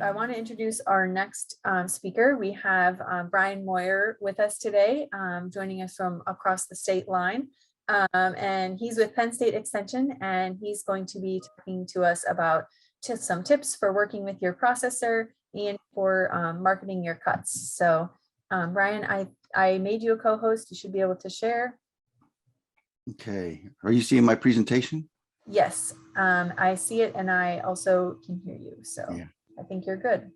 I want to introduce our next speaker. We have Brian Moyer with us today, joining us from across the state line. And he's with Penn State Extension, and he's going to be talking to us about some tips for working with your processor and for marketing your cuts. So Brian, I made you a co-host. You should be able to share. Okay. Are you seeing my presentation? Yes, I see it, and I also can hear you. So yeah. I think you're good.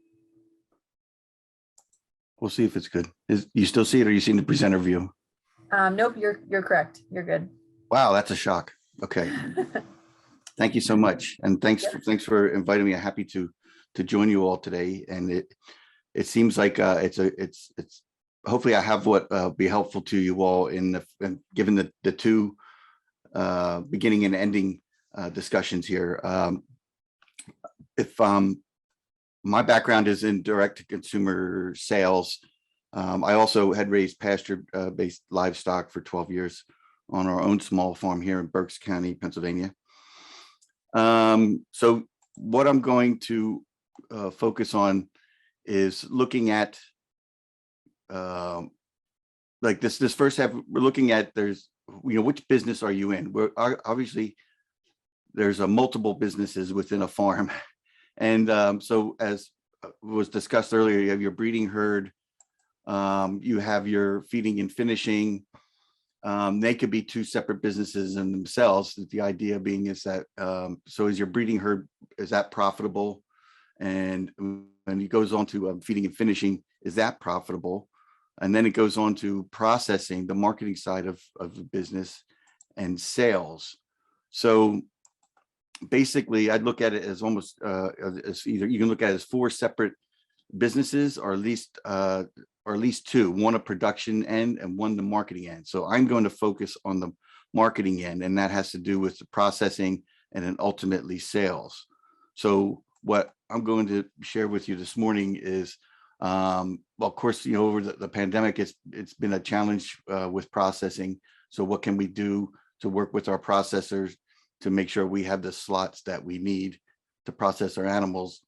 We'll see if it's good. You still see it, or you seeing the presenter view? Nope, you're correct. You're good. Wow, that's a shock. Okay. Thank you so much, and thanks for inviting me. I'm happy to join you all today. And it seems like it's hopefully I have what be helpful to you all in given the two beginning and ending discussions here. My background is in direct-to-consumer sales. I also had raised pasture-based livestock for 12 years on our own small farm here in Berks County, Pennsylvania. So what I'm going to focus on is looking at like this first half. We're looking at which business are you in? Obviously there's multiple businesses within a farm. And so as was discussed earlier, you have your breeding herd, you have your feeding and finishing. They could be two separate businesses in themselves. The idea being is that, so is your breeding herd, is that profitable? And when it goes on to feeding and finishing, is that profitable? And then it goes on to processing, the marketing side of the business, and sales. So basically, I'd look at it as almost as either you can look at it as four separate businesses, or at least two, one a production end and one the marketing end. So I'm going to focus on the marketing end, and that has to do with the processing and then ultimately sales. So what I'm going to share with you this morning is, well, of course, over the pandemic, it's been a challenge with processing. So what can we do to work with our processors to make sure we have the slots that we need to process our animals?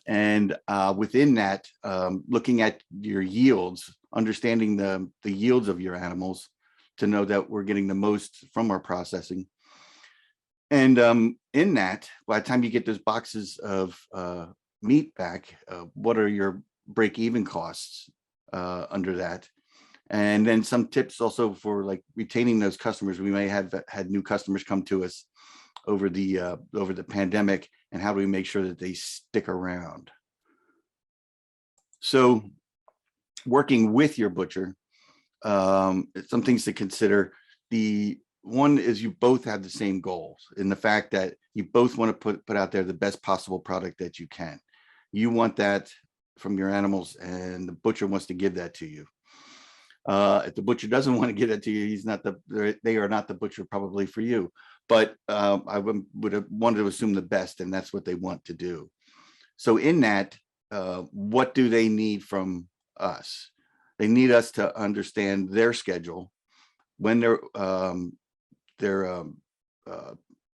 And within that, looking at your yields, understanding the yields of your animals to know that we're getting the most from our processing. And in that, by the time you get those boxes of meat back, what are your break-even costs under that? And then some tips also for like retaining those customers. We may have had new customers come to us over the pandemic, and how do we make sure that they stick around? So working with your butcher, some things to consider. The one is you both have the same goals in the fact that you both want to put out there the best possible product that you can. You want that from your animals, and the butcher wants to give that to you. If the butcher doesn't want to give that to you, they are not the butcher probably for you. But I would have wanted to assume the best, and that's what they want to do. So in that, what do they need from us? They need us to understand their schedule, when their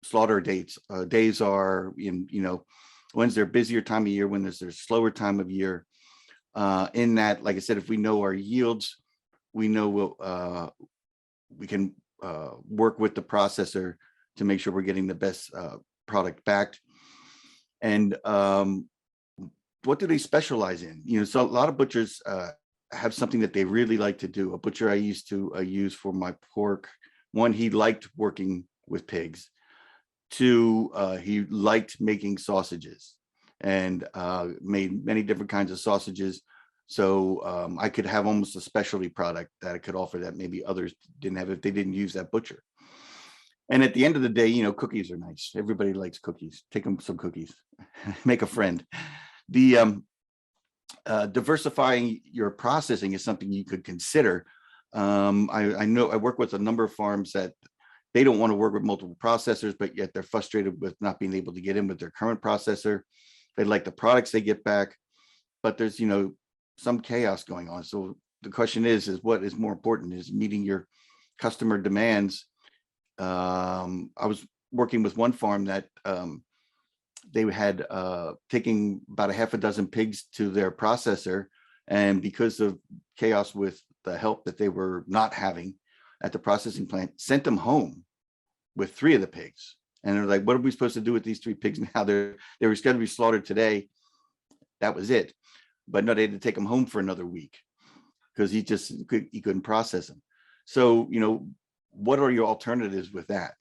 slaughter days are, when's their busier time of year, when is their slower time of year. In that, like I said, if we know our yields, we know we can work with the processor to make sure we're getting the best product back. And what do they specialize in? So a lot of butchers have something that they really like to do. A butcher I used to use for my pork, one, he liked working with pigs. Two, he liked making sausages, and made many different kinds of sausages. So I could have almost a specialty product that I could offer that maybe others didn't have if they didn't use that butcher. And at the end of the day, cookies are nice. Everybody likes cookies. Take them some cookies, make a friend. The diversifying your processing is something you could consider. I know I work with a number of farms that they don't want to work with multiple processors, but yet they're frustrated with not being able to get in with their current processor. They like the products they get back, but there's, some chaos going on. So the question is what is more important? Is meeting your customer demands. I was working with one farm that they had taking about a half a dozen pigs to their processor, and because of chaos with the help that they were not having at the processing plant, sent them home with 3 of the pigs. And they're like, what are we supposed to do with these 3 pigs now? They were scheduled to be slaughtered today. That was it. But no, they had to take them home for another week because he couldn't process them. So, what are your alternatives with that?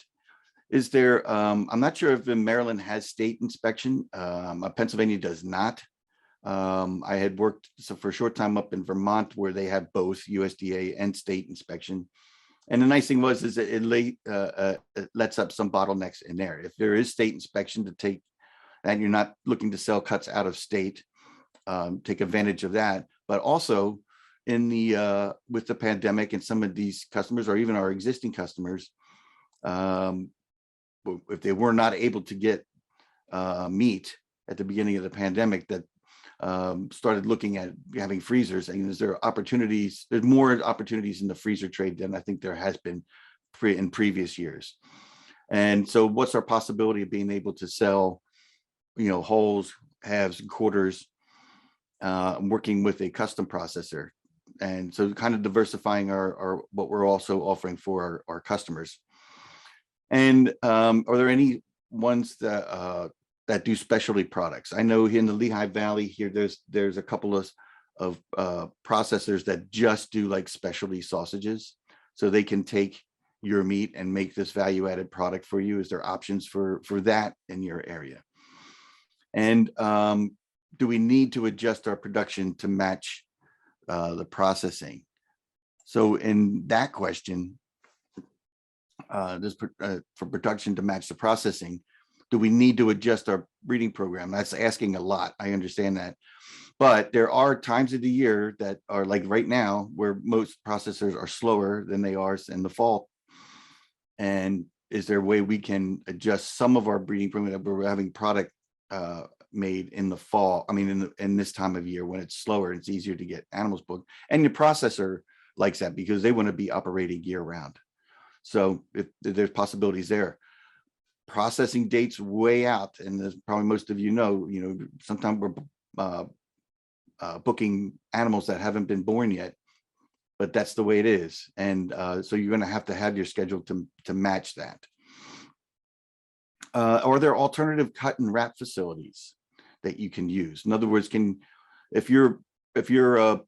Is there, I'm not sure if Maryland has state inspection. Pennsylvania does not. I had worked for a short time up in Vermont where they have both USDA and state inspection. And the nice thing is that it lets up some bottlenecks in there. If there is state inspection to take, and you're not looking to sell cuts out of state, take advantage of that. But also in the with the pandemic and some of these customers, or even our existing customers, if they were not able to get meat at the beginning of the pandemic, that started looking at having freezers. And is there opportunities? There's more opportunities in the freezer trade than I think there has been in previous years. And so what's our possibility of being able to sell, wholes, halves, and quarters, working with a custom processor? And so kind of diversifying our what we're also offering for our customers. And are there any ones that do specialty products? I know in the Lehigh Valley here, there's a couple of processors that just do like specialty sausages, so they can take your meat and make this value-added product for you. Is there options for that in your area? And do we need to adjust our production to match the processing? So in that question, for production to match the processing, do we need to adjust our breeding program? That's asking a lot. I understand that. But there are times of the year that are like right now where most processors are slower than they are in the fall. And is there a way we can adjust some of our breeding program that we're having product made in the fall? I mean, in this time of year when it's slower, it's easier to get animals booked. And the processor likes that because they want to be operating year round. So if there's possibilities there. Processing dates way out, and as probably most of sometimes we're booking animals that haven't been born yet, but that's the way it is. And so you're going to have your schedule to match that. Are there alternative cut and wrap facilities that you can use? In other words, if your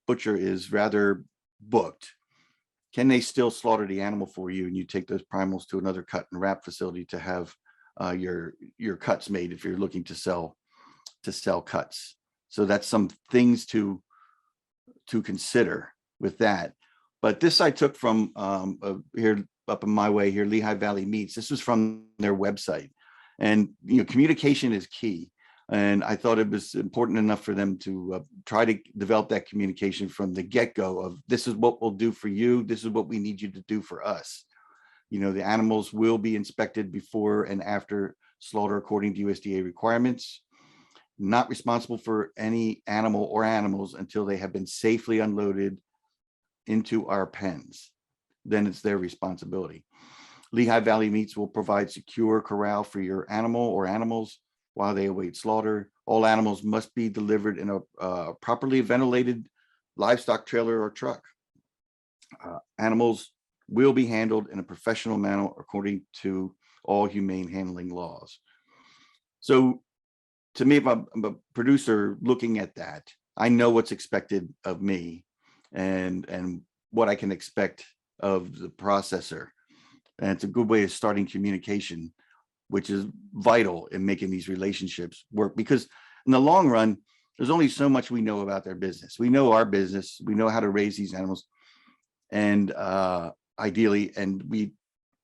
butcher is rather booked, can they still slaughter the animal for you and you take those primals to another cut and wrap facility to have your cuts made if you're looking to sell cuts? So that's some things to consider with that. But this I took from here up in my way here, Lehigh Valley Meats. This was from their website, and communication is key. And I thought it was important enough for them to try to develop that communication from the get-go of, this is what we'll do for you. This is what we need you to do for us. The animals will be inspected before and after slaughter according to USDA requirements. Not responsible for any animal or animals until they have been safely unloaded into our pens. Then it's their responsibility. Lehigh Valley Meats will provide secure corral for your animal or animals while they await slaughter. All animals must be delivered in a properly ventilated livestock trailer or truck. Animals will be handled in a professional manner according to all humane handling laws. So to me, if I'm a producer looking at that, I know what's expected of me and what I can expect of the processor. And it's a good way of starting communication, which is vital in making these relationships work, because in the long run, there's only so much we know about their business. We know our business, we know how to raise these animals, and ideally,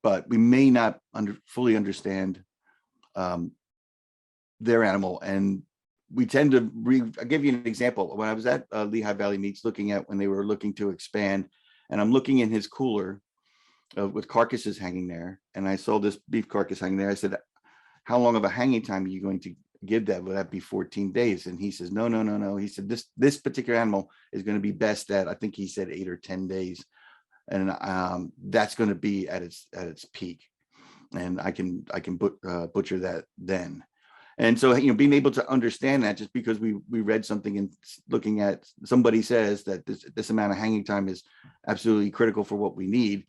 but we may not fully understand their animal. And we tend to I'll give you an example. When I was at Lehigh Valley Meats looking at when they were looking to expand, and I'm looking in his cooler with carcasses hanging there, and I saw this beef carcass hanging there. I said, how long of a hanging time are you going to give that? Will that be 14 days? And he says, no. He said, this particular animal is going to be best at, I think he said 8 or 10 days. And that's going to be at its peak. And I can butcher that then. And so, being able to understand that just because we read something and looking at somebody says that this amount of hanging time is absolutely critical for what we need,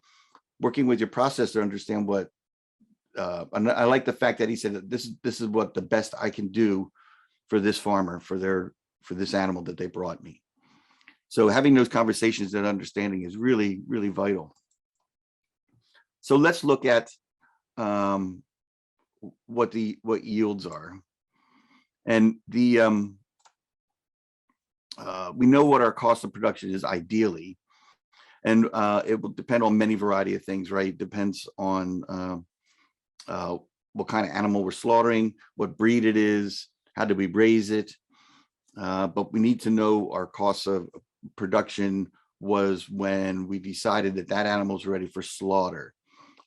working with your processor to understand what, and I like the fact that he said that this is what the best I can do for this farmer, for this animal that they brought me. So having those conversations and understanding is really, really vital. So let's look at what yields are. And we know what our cost of production is ideally, and it will depend on many variety of things, right? Depends on what kind of animal we're slaughtering, what breed it is, how do we raise it, but we need to know our cost of production was when we decided that animal is ready for slaughter,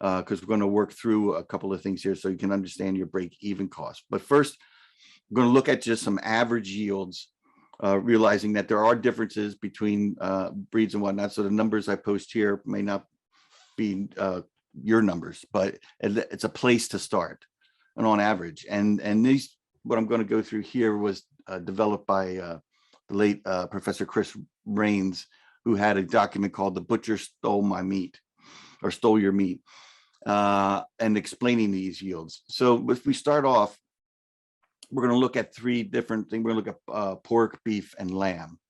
because we're going to work through a couple of things here so you can understand your break-even cost. But first, we're going to look at just some average yields, realizing that there are differences between breeds and whatnot. So the numbers I post here may not be your numbers, but it's a place to start, and on average. And these, what I'm going to go through here was developed by the late Professor Chris Rains, who had a document called "The Butcher Stole My Meat," or "Stole Your Meat," and explaining these yields. So if we start off, we're going to look at three different things. We're going to look at pork, beef, and lamb.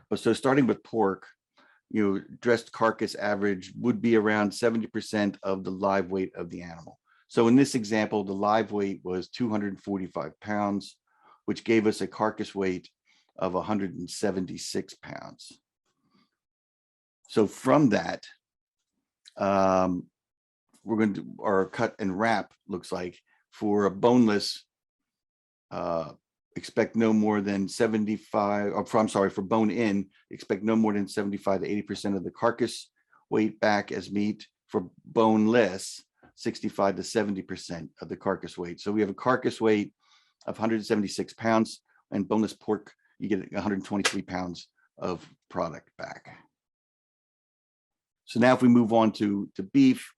But so starting with pork, dressed carcass average would be around 70% of the live weight of the animal. So in this example, the live weight was 245 pounds, which gave us a carcass weight of 176 pounds. So from that, we're going to, our cut and wrap looks like for a boneless, expect no more than 75, or I'm sorry, for bone in, expect no more than 75 to 80% of the carcass weight back as meat. For boneless, 65 to 70% of the carcass weight. So we have a carcass weight of 176 pounds, and boneless pork, you get 123 pounds of product back. So now if we move on to beef,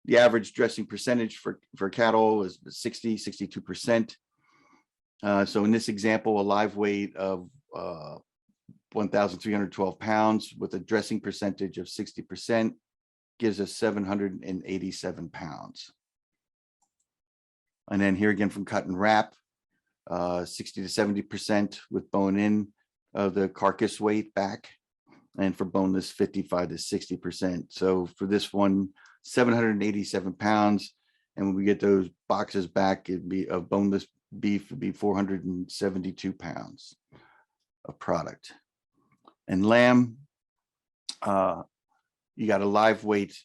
the average dressing percentage for cattle is 62%. So in this example, a live weight of 1,312 pounds with a dressing percentage of 60% gives us 787 pounds. And then here again from cut and wrap, 60 to 70% with bone in of the carcass weight back, and for boneless 55 to 60%. So for this one, 787 pounds, and when we get those boxes back, it'd be of boneless beef would be 472 pounds of product. And lamb, you got a live weight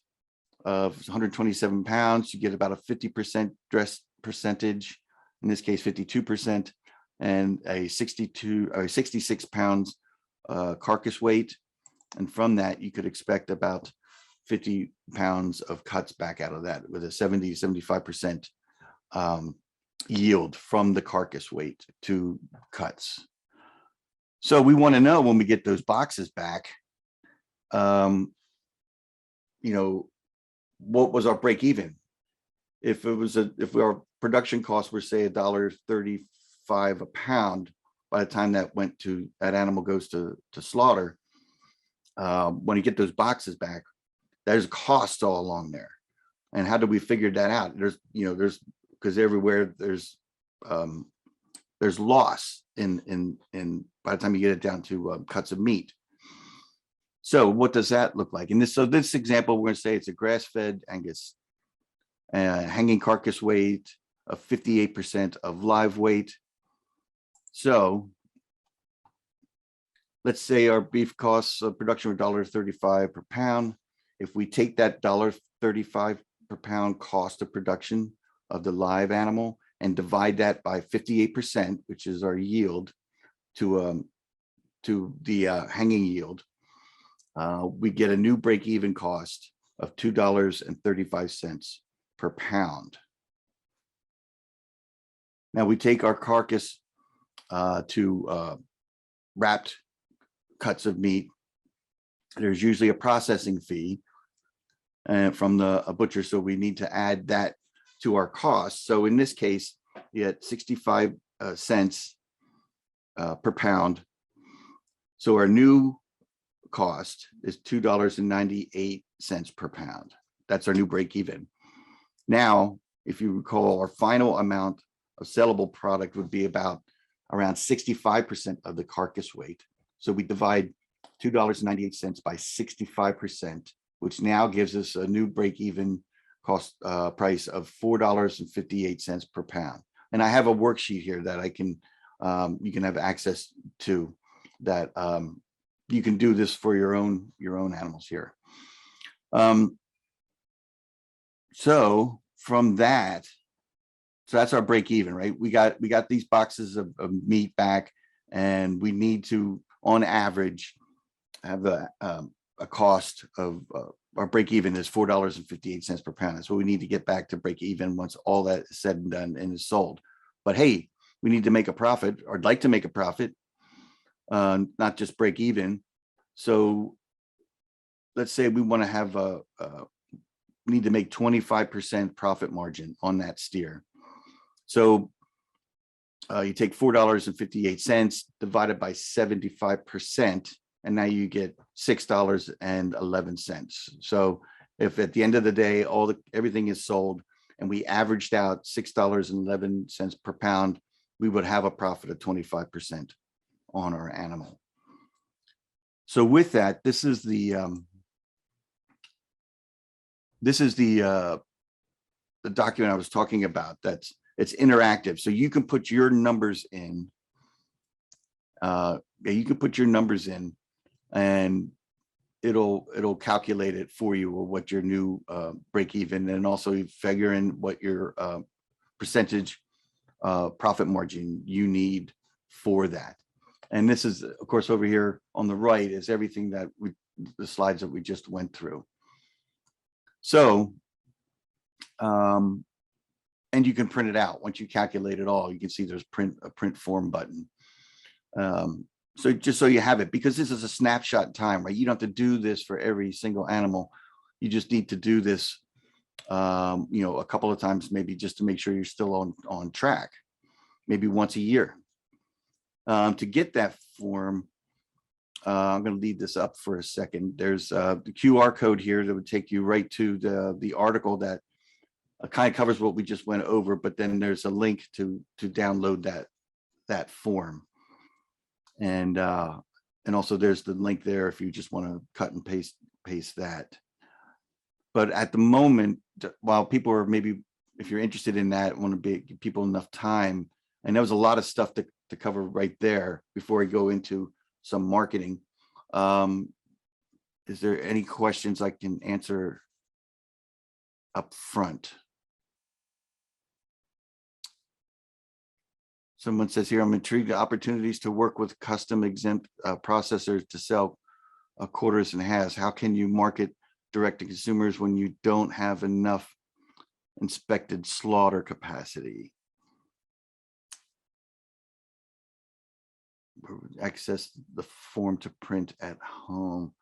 of 127 pounds, you get about a 50% dress percentage, in this case 52%, and a 66 pounds carcass weight. And from that, you could expect about 50 pounds of cuts back out of that, with a 70 to 75% yield from the carcass weight to cuts. So we want to know when we get those boxes back, what was our break even? If our production costs were say $1.35 a pound, by the time that animal goes to slaughter, when you get those boxes back, there's costs all along there. And how do we figure that out? There's because everywhere there's loss in by the time you get it down to cuts of meat. So what does that look like? And this example, we're going to say it's a grass-fed Angus, hanging carcass weight of 58% of live weight. So let's say our beef costs of production were $1.35 per pound. If we take that $1.35 per pound cost of production of the live animal and divide that by 58%, which is our yield, to the hanging yield, we get a new break-even cost of $2.35 per pound. Now we take our carcass to wrapped cuts of meat. There's usually a processing fee from a butcher, so we need to add that to our cost. So in this case, you get 65 cents per pound. So our new cost is $2.98 per pound. That's our new break even. Now, if you recall, our final amount of sellable product would be about around 65% of the carcass weight. So we divide $2.98 by 65%, which now gives us a new break-even cost price of $4.58 per pound. And I have a worksheet here that I can you can have access to, that you can do this for your own animals here. So from that, so that's our break even, right? We got these boxes of meat back, and we need to, on average, have a cost of our break even is $4.58 per pound. That's what we need to get back to break even once all that is said and done and is sold. But hey, we need to make a profit, or I'd like to make a profit, not just break even. So let's say we want to have we need to make 25% profit margin on that steer. So you take $4.58 divided by 75%, and now you get $6.11. So if at the end of the day, everything is sold and we averaged out $6.11 per pound, we would have a profit of 25% on our animal. So with that, this is the document I was talking about. It's interactive, so you can put your numbers in. You can put your numbers in, and it'll calculate it for you, or what your new break even, and also you figure in what your percentage profit margin you need for that. And this is, of course, over here on the right is everything that the slides that we just went through. So, and you can print it out once you calculate it all. You can see there's a print form button. So just so you have it, because this is a snapshot in time, right? You don't have to do this for every single animal. You just need to do this, a couple of times, maybe, just to make sure you're still on track, maybe once a year. To get that form, I'm going to leave this up for a second. There's the QR code here that would take you right to the article that kind of covers what we just went over, but then there's a link to download that form. And also there's the link there if you just want to cut and paste that. But at the moment, while people are, maybe if you're interested in that, want to give people enough time, and there was a lot of stuff to cover right there before I go into some marketing. Is there any questions I can answer up front? Someone says here, I'm intrigued at opportunities to work with custom exempt processors to sell quarters and halves. How can you market direct to consumers when you don't have enough inspected slaughter capacity? Access the form to print at home.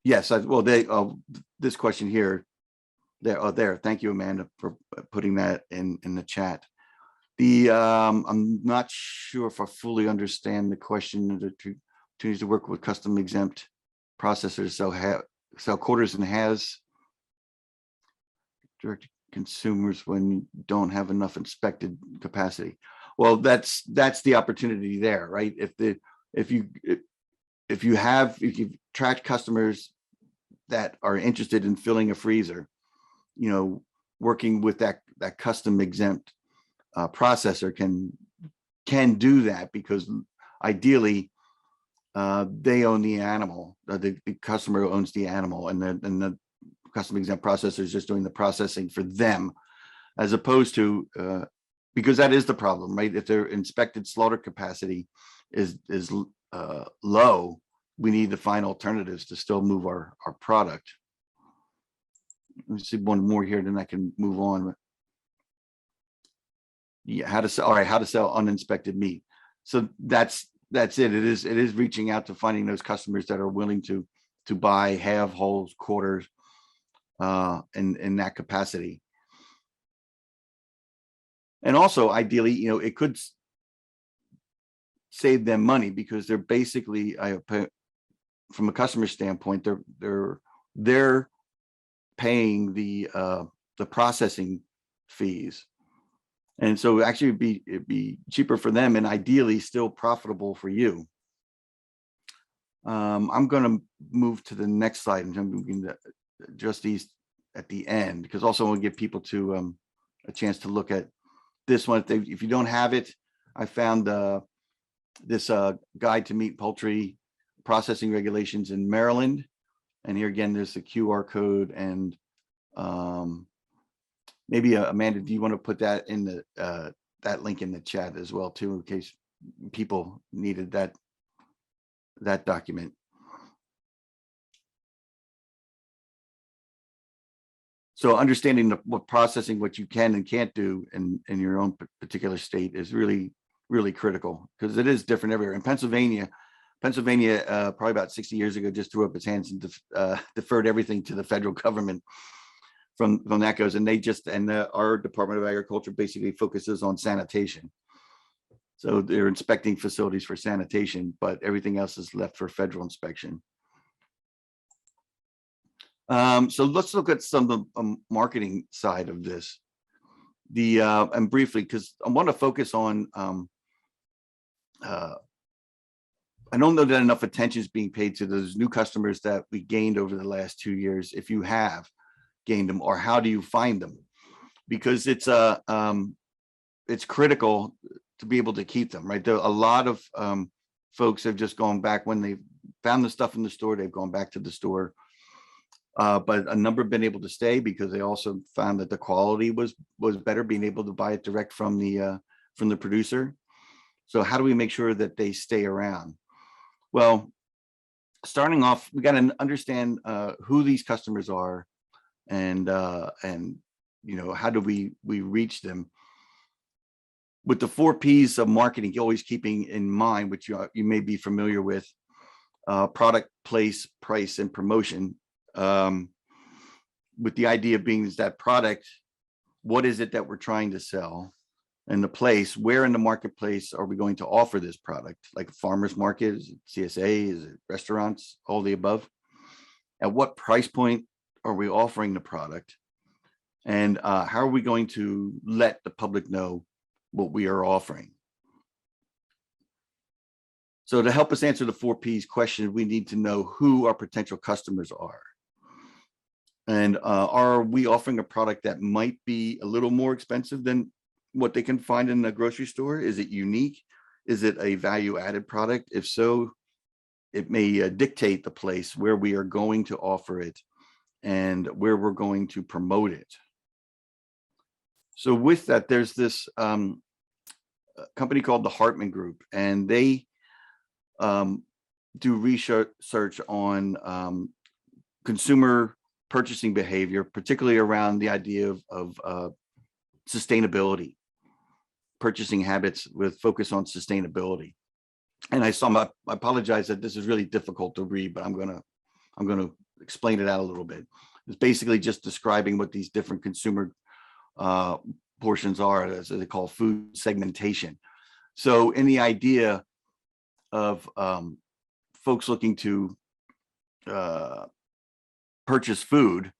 Yes, this question here. There. Thank you, Amanda, for putting that in the chat. I'm not sure if I fully understand the question. The opportunities to work with custom exempt processors, sell quarters and halves direct to consumers when you don't have enough inspected capacity. Well, that's the opportunity there, right? If you've tracked customers that are interested in filling a freezer, working with that custom exempt processor can do that, because ideally they own the animal. The customer owns the animal, and the custom exempt processor is just doing the processing for them, as opposed to because that is the problem, right? If their inspected slaughter capacity is low, we need to find alternatives to still move our product. Let me see one more here, then I can move on. Yeah, how to sell uninspected meat. So that's it. It is reaching out to finding those customers that are willing to buy half, wholes, quarters, in that capacity. And also ideally, it could save them money because they're basically, from a customer standpoint, they're paying the processing fees. And so actually it'd be cheaper for them and ideally still profitable for you. I'm going to move to the next slide and I'm going to address these at the end, because also I want to give people to a chance to look at this one. If you don't have it, I found this guide to meat poultry processing regulations in Maryland. And here again, there's the QR code. And maybe Amanda, do you want to put that in the that link in the chat as well too, in case people needed that document? So understanding what processing, what you can and can't do in your own particular state is really, really critical, because it is different everywhere. In Pennsylvania, probably about 60 years ago, just threw up its hands and deferred everything to the federal government from that goes. And our Department of Agriculture basically focuses on sanitation. So they're inspecting facilities for sanitation, but everything else is left for federal inspection. So let's look at some of the marketing side of this. And briefly, because I want to focus on, I don't know that enough attention is being paid to those new customers that we gained over the last 2 years, if you have gained them, or how do you find them? Because it's critical to be able to keep them, right? There are a lot of folks have just gone back when they found the stuff in the store, they've gone back to the store. But a number have been able to stay because they also found that the quality was better, being able to buy it direct from the producer. So how do we make sure that they stay around? Well, starting off, we got to understand who these customers are, and how do we reach them with the 4 P's of marketing, always keeping in mind, which you may be familiar with: product, place, price, and promotion. With the idea being is that product, what is it that we're trying to sell? And the place, where in the marketplace are we going to offer this product? Like a farmer's market, is it CSA, is it restaurants, all the above? At what price point are we offering the product? And how are we going to let the public know what we are offering? So to help us answer the 4 P's question, we need to know who our potential customers are. And are we offering a product that might be a little more expensive than what they can find in the grocery store? Is it unique? Is it a value-added product? If so, it may dictate the place where we are going to offer it and where we're going to promote it. So with that, there's this company called the Hartman Group, and they do research on consumer purchasing behavior, particularly around the idea of sustainability, purchasing habits with focus on sustainability. And I apologize that this is really difficult to read, but I'm gonna explain it out a little bit. It's basically just describing what these different consumer portions are, as they call food segmentation. So in the idea of folks looking to purchase food,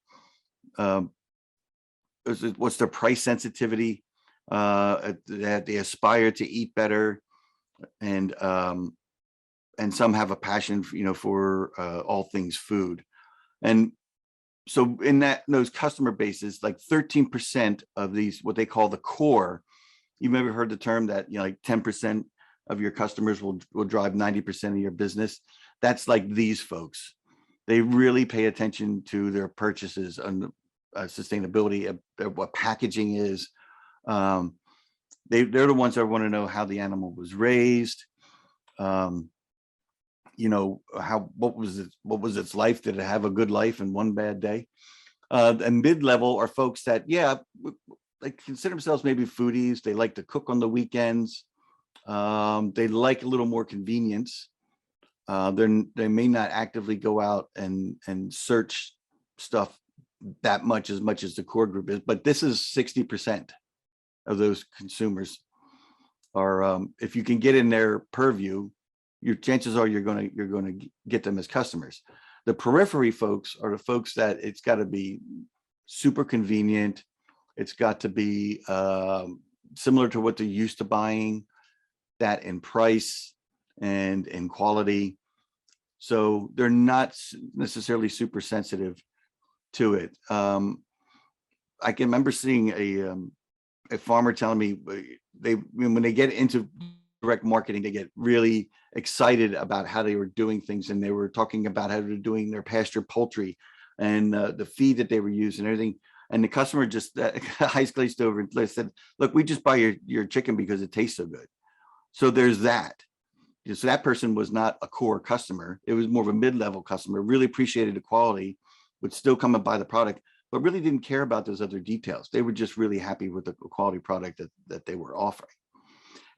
what's their price sensitivity, that they aspire to eat better, and some have a passion for all things food. And so in those customer bases, like 13% of these, what they call the core, you've maybe heard the term that like 10% of your customers will drive 90% of your business. That's like these folks. They really pay attention to their purchases and sustainability, what packaging is. They're the ones that want to know how the animal was raised. What was its life? Did it have a good life and one bad day? And mid-level are folks that, they consider themselves maybe foodies. They like to cook on the weekends. They like a little more convenience. They may not actively go out and search stuff that much as the core group is, but this is 60%. of those consumers are, if you can get in their purview, your chances are you're going to get them as customers. The periphery folks are the folks that it's got to be super convenient. It's got to be similar to what they're used to buying, that in price and in quality. So they're not necessarily super sensitive to it. I can remember seeing a farmer telling me when they get into direct marketing, they get really excited about how they were doing things, and they were talking about how they're doing their pasture poultry and the feed that they were using and everything. And the customer just eyes glazed over and said, "Look, we just buy your chicken because it tastes so good." So there's that. So that person was not a core customer. It was more of a mid-level customer, really appreciated the quality, would still come and buy the product, but really didn't care about those other details. They were just really happy with the quality product that they were offering.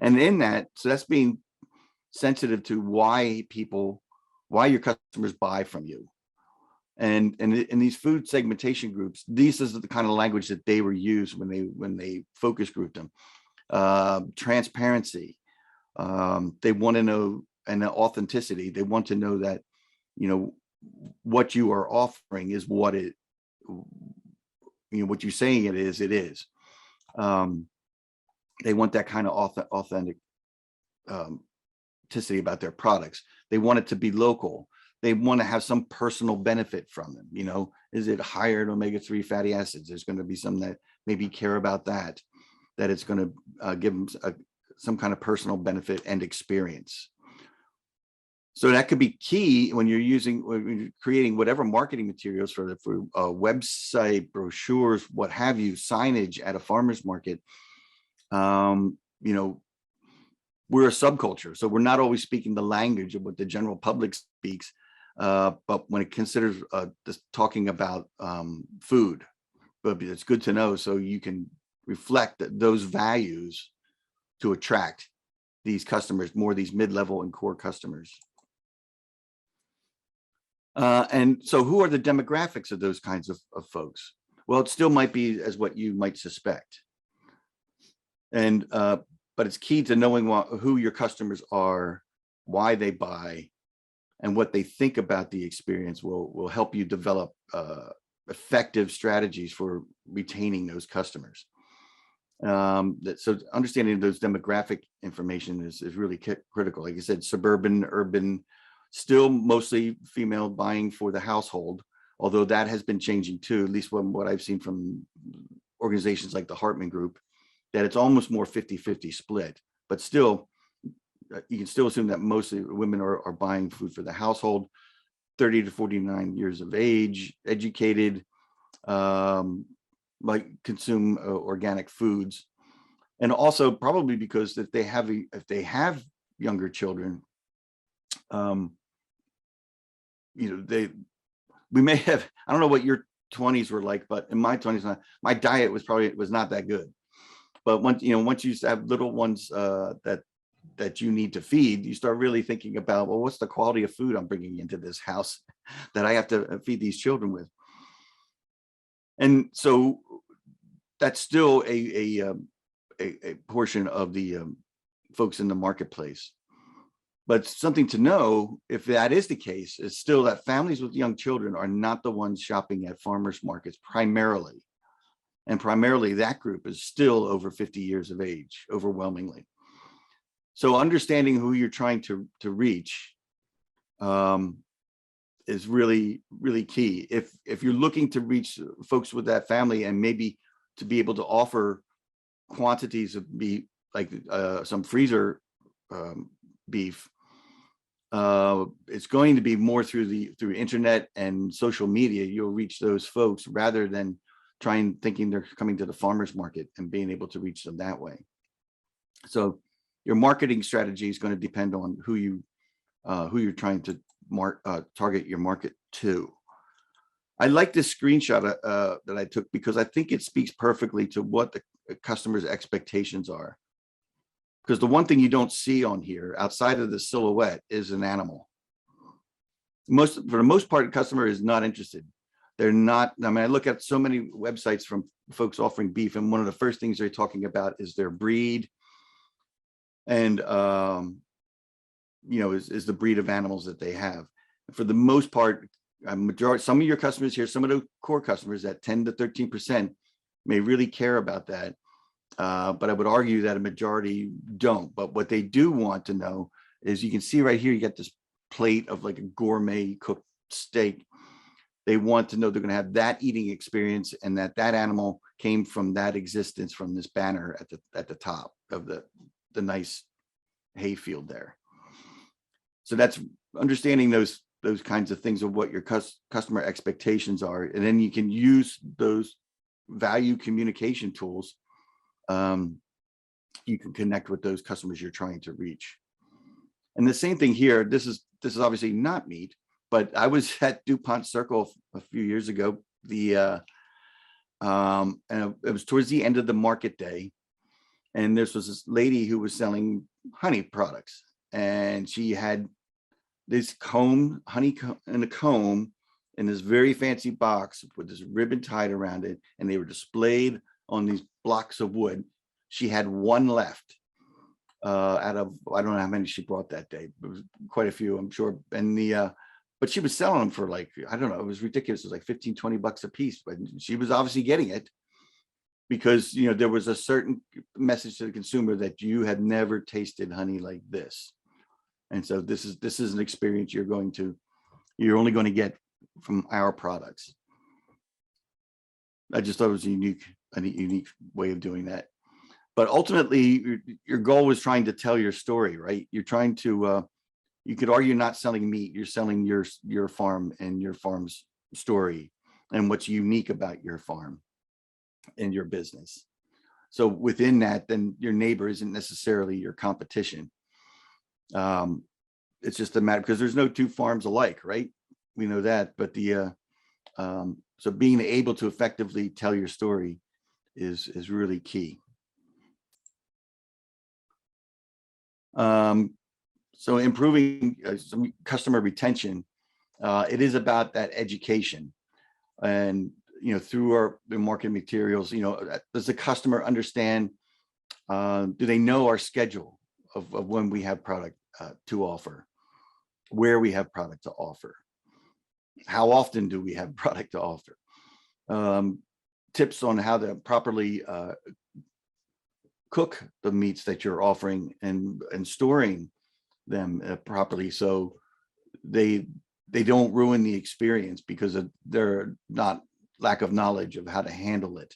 And in that, so that's being sensitive to why your customers buy from you. And in these food segmentation groups, this is the kind of language that they were used when they focus grouped them. Transparency. They want to know, and the authenticity. They want to know that, what you are offering is what what you're saying it is. It is. They want that kind of authentic authenticity about their products. They want it to be local. They want to have some personal benefit from them. Is it higher in omega-3 fatty acids? There's going to be some that maybe care about that it's going to give them some kind of personal benefit and experience. So that could be key when you're creating whatever marketing materials for a website, brochures, what have you, signage at a farmer's market. We're a subculture, so we're not always speaking the language of what the general public speaks. But when it considers just talking about food, but it's good to know so you can reflect those values to attract these customers, more these mid-level and core customers. And so who are the demographics of those kinds of folks? Well, it still might be as what you might suspect. And but it's key to knowing who your customers are, why they buy, and what they think about the experience will help you develop effective strategies for retaining those customers. So understanding those demographic information is really critical. Like I said, suburban, urban, still mostly female buying for the household, although that has been changing too, at least what I've seen from organizations like the Hartman Group, that it's almost more 50-50 split. But still, you can still assume that mostly women are buying food for the household, 30 to 49 years of age, educated, like consume organic foods. And also probably because if they have younger children, we may have, I don't know what your 20s were like, but in my 20s, my diet was not that good. But once you have little ones that you need to feed, you start really thinking about, well, what's the quality of food I'm bringing into this house that I have to feed these children with? And so that's still a portion of the folks in the marketplace. But something to know, if that is the case, is still that families with young children are not the ones shopping at farmers markets primarily. And primarily that group is still over 50 years of age, overwhelmingly. So understanding who you're trying to reach is really, really key. If you're looking to reach folks with that family and maybe to be able to offer quantities of beef, like some freezer beef, it's going to be more through internet and social media. You'll reach those folks rather than thinking they're coming to the farmers market and being able to reach them that way. So your marketing strategy is going to depend on who you're trying to target your market to. I like this screenshot that I took because I think it speaks perfectly to what the customer's expectations are. Because the one thing you don't see on here outside of the silhouette is an animal. For the most part, the customer is not interested. They're not, I mean, I look at so many websites from folks offering beef, and one of the first things they're talking about is their breed and, is the breed of animals that they have. For the most part, a majority, some of your customers here, some of the core customers, that 10 to 13% may really care about that. But I would argue that a majority don't. But what they do want to know is, you can see right here, you get this plate of like a gourmet cooked steak. They want to know they're going to have that eating experience, and that animal came from that existence, from this banner at the top of the nice hayfield there. So that's understanding those kinds of things of what your customer expectations are, and then you can use those value communication tools. You can connect with those customers you're trying to reach. And the same thing here. This is obviously not meat, but I was at DuPont Circle a few years ago. And it was towards the end of the market day, and this was this lady who was selling honey products, and she had this comb, honey in a comb, in this very fancy box with this ribbon tied around it, and they were displayed on these blocks of wood. She had one left out of, I don't know how many she brought that day. It was quite a few, I'm sure. And but she was selling them for like, I don't know, it was ridiculous. It was like 15, 20 bucks a piece, but she was obviously getting it because, there was a certain message to the consumer that you had never tasted honey like this. And so this is an experience you're only going to get from our products. I just thought it was a unique way of doing that. But ultimately, your goal was trying to tell your story, right? You're trying to, you could argue not selling meat, you're selling your farm and your farm's story and what's unique about your farm and your business. So within that, then your neighbor isn't necessarily your competition. It's just a matter, because there's no two farms alike, right? We know that, but so being able to effectively tell your story is really key. So improving some customer retention, it is about that education, and through our marketing materials, does the customer understand? Do they know our schedule of when we have product to offer, where we have product to offer, how often do we have product to offer, tips on how to properly cook the meats that you're offering and storing them properly, so they don't ruin the experience because of their lack of knowledge of how to handle it.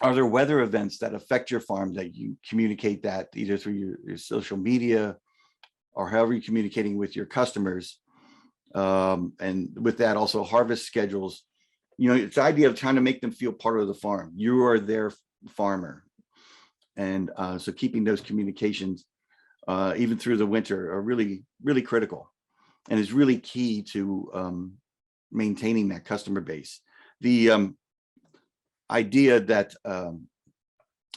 Are there weather events that affect your farm that you communicate that either through your social media or however you're communicating with your customers? And with that, also harvest schedules. It's the idea of trying to make them feel part of the farm. You are their farmer. And so keeping those communications, even through the winter, are really, really critical, and is really key to maintaining that customer base. The idea that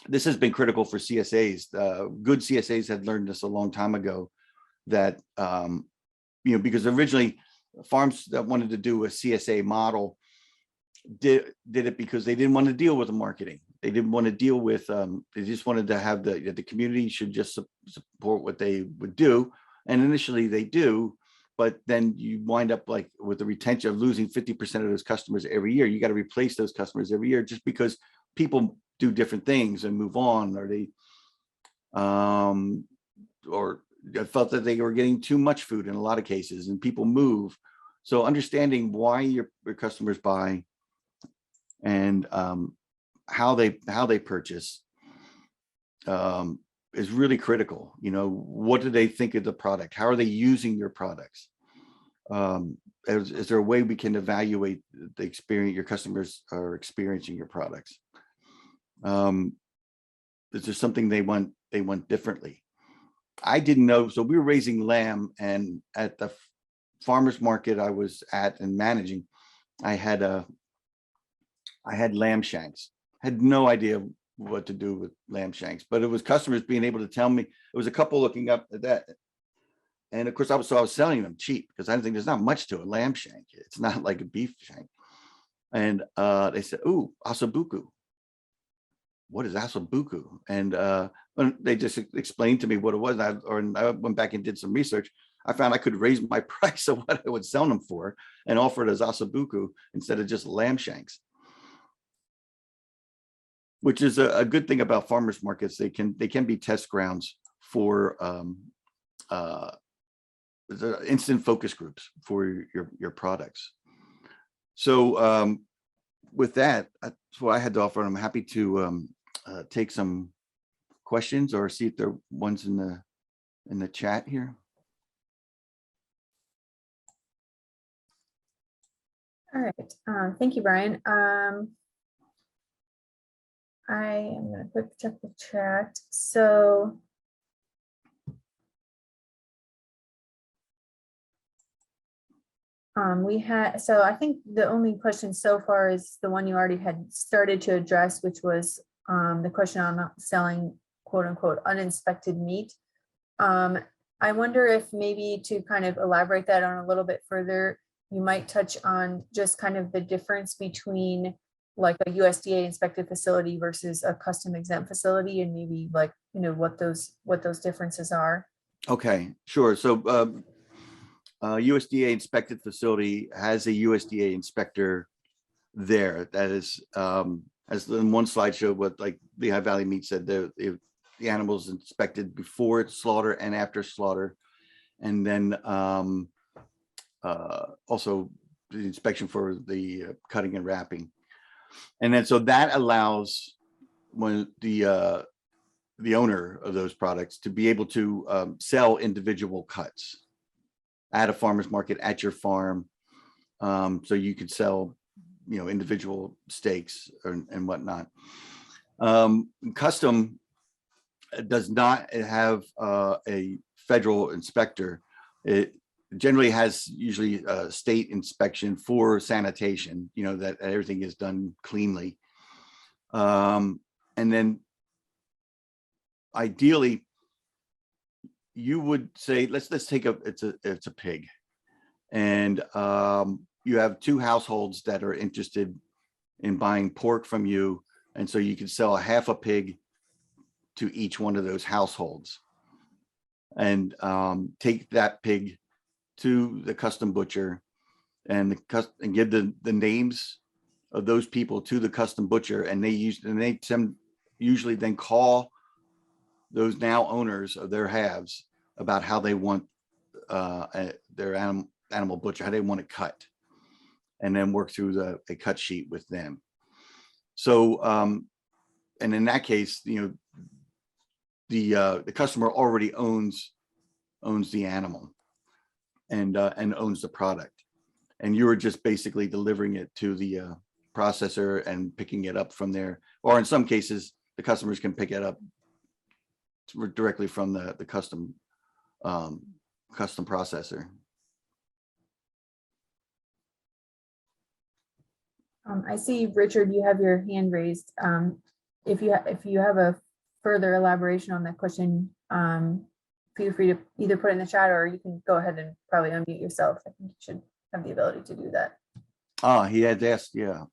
this has been critical for CSAs. Good CSAs had learned this a long time ago, that because originally farms that wanted to do a CSA model did it because they didn't want to deal with the marketing. They didn't want to deal with, they just wanted to have the community should just support what they would do. And initially they do, but then you wind up like with the retention of losing 50% of those customers every year. You got to replace those customers every year just because people do different things and move on, or they, or felt that they were getting too much food in a lot of cases, and people move. So understanding why your customers buy and how they purchase is really critical. What do they think of the product? How are they using your products? Is there a way we can evaluate the experience your customers are experiencing your products? Is there something they want differently? I didn't know. So we were raising lamb, and at the farmers market I was at and managing, I had lamb shanks. Had no idea what to do with lamb shanks, but it was customers being able to tell me. It was a couple looking up at that. And of course, I was selling them cheap because I think there's not much to a lamb shank. It's not like a beef shank. And they said, "Ooh, asabuku. What is asabuku?" And when they just explained to me what it was. And I went back and did some research. I found I could raise my price of what I would sell them for and offer it as asabuku instead of just lamb shanks. Which is a good thing about farmers markets. They can be test grounds for the instant focus groups for your products. So with that, that's what I had to offer. And I'm happy to take some questions or see if there are ones in the chat here. All right, thank you, Brian. I am going to quick check the chat. So so I think the only question so far is the one you already had started to address, which was the question on not selling quote unquote uninspected meat. I wonder if maybe to kind of elaborate that on a little bit further, you might touch on just kind of the difference between like a USDA inspected facility versus a custom exempt facility, and maybe like, what those differences are. Okay, sure. So USDA inspected facility has a USDA inspector there. That is, as in one slide showed, what like Lehigh Valley Meat said, the animals inspected before slaughter and after slaughter, and then also the inspection for the cutting and wrapping. And then so that allows when the owner of those products to be able to sell individual cuts at a farmer's market at your farm. So you could sell, individual steaks and whatnot. Custom does not have a federal inspector. It generally has usually a state inspection for sanitation, that everything is done cleanly. And then ideally, you would say, let's take it's a pig, and you have two households that are interested in buying pork from you, and so you could sell a half a pig to each one of those households, and take that pig to the custom butcher, and give the names of those people to the custom butcher, and they usually then call those now owners of their halves about how they want their animal butcher, how they want it cut, and then work through a cut sheet with them. So, and in that case, the customer already owns the animal and owns the product, and you're just basically delivering it to the processor and picking it up from there. Or in some cases, the customers can pick it up directly from the custom processor. I see, Richard, you have your hand raised. If you have a further elaboration on that question, feel free to either put it in the chat, or you can go ahead and probably unmute yourself. I think you should have the ability to do that. He had asked, yeah,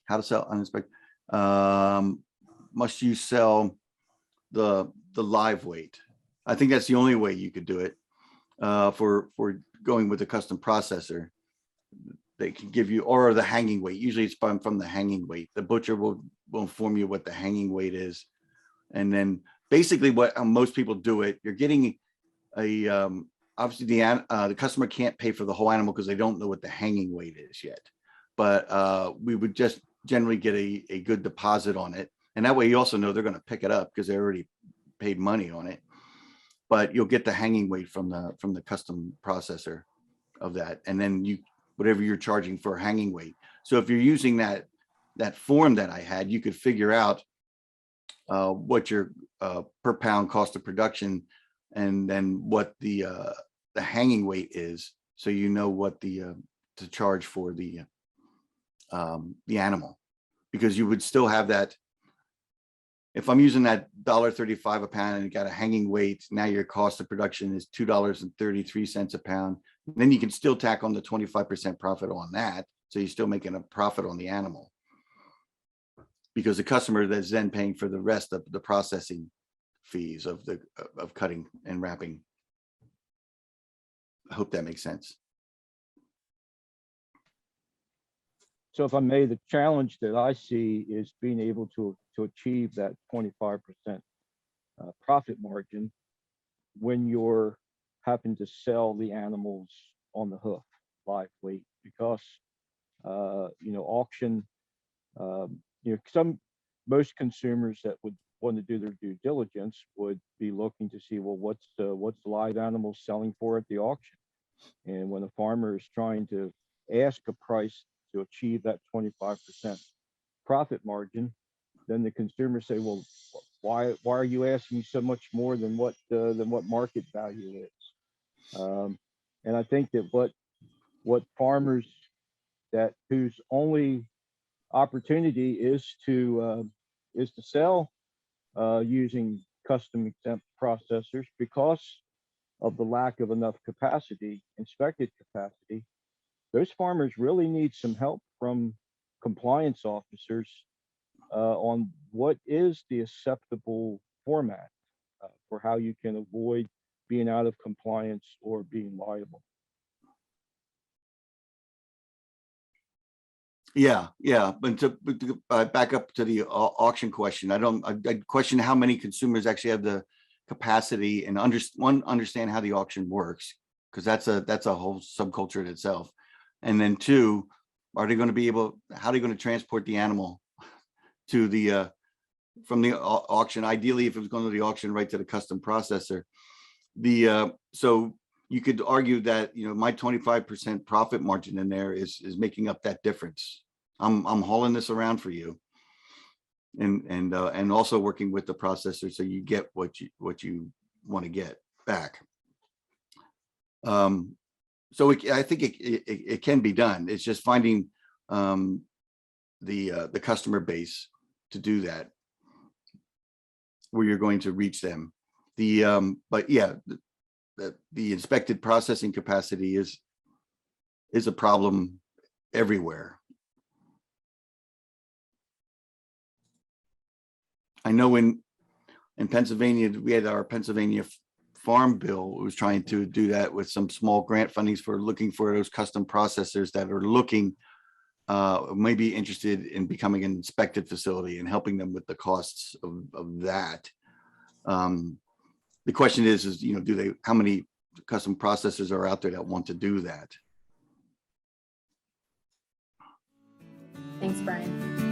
how to sell uninspected. Must you sell the live weight? I think that's the only way you could do it. For going with a custom processor, they can give you, or the hanging weight. Usually it's from the hanging weight. The butcher will inform you what the hanging weight is, and then basically what most people do it. You're getting a obviously the customer can't pay for the whole animal because they don't know what the hanging weight is yet, but we would just generally get a good deposit on it, and that way you also know they're going to pick it up because they already paid money on it. But you'll get the hanging weight from the custom processor of that, and then whatever you're charging for hanging weight. So if you're using that form that I had, you could figure out what your per pound cost of production, and then what the hanging weight is, so you know what to charge for the animal, because you would still have that if I'm using that $1.35 a pound and you got a hanging weight, now your cost of production is $2.33 a pound. Then you can still tack on the 25% profit on that. So you're still making a profit on the animal, because the customer is then paying for the rest of the processing fees of cutting and wrapping. I hope that makes sense. So if I may, the challenge that I see is being able to achieve that 25% profit margin when you're having to sell the animals on the hoof, live weight, because auction, most consumers that would want to do their due diligence would be looking to see, well, what's the live animal selling for at the auction? And when a farmer is trying to ask a price to achieve that 25% profit margin, then the consumers say, well, why are you asking so much more than what market value is? And I think that what farmers whose only opportunity is to sell using custom exempt processors, because of the lack of enough capacity, inspected capacity, those farmers really need some help from compliance officers on what is the acceptable format for how you can avoid being out of compliance or being liable. Yeah. But to back up to the auction question, I question how many consumers actually have the capacity and understand how the auction works, because that's a whole subculture in itself. And then two, how are they going to transport the animal to the from the auction? Ideally, if it was going to the auction, right to the custom processor. So you could argue that my 25% profit margin in there is making up that difference. I'm hauling this around for you, and also working with the processor so you get what you want to get back. So I think it can be done. It's just finding the customer base to do that, where you're going to reach them. But yeah, the inspected processing capacity is a problem everywhere. I know in Pennsylvania, we had our Pennsylvania Farm Bill was trying to do that with some small grant fundings for looking for those custom processors that are looking, maybe interested in becoming an inspected facility and helping them with the costs of that. The question is, how many custom processors are out there that want to do that? Thanks, Brian.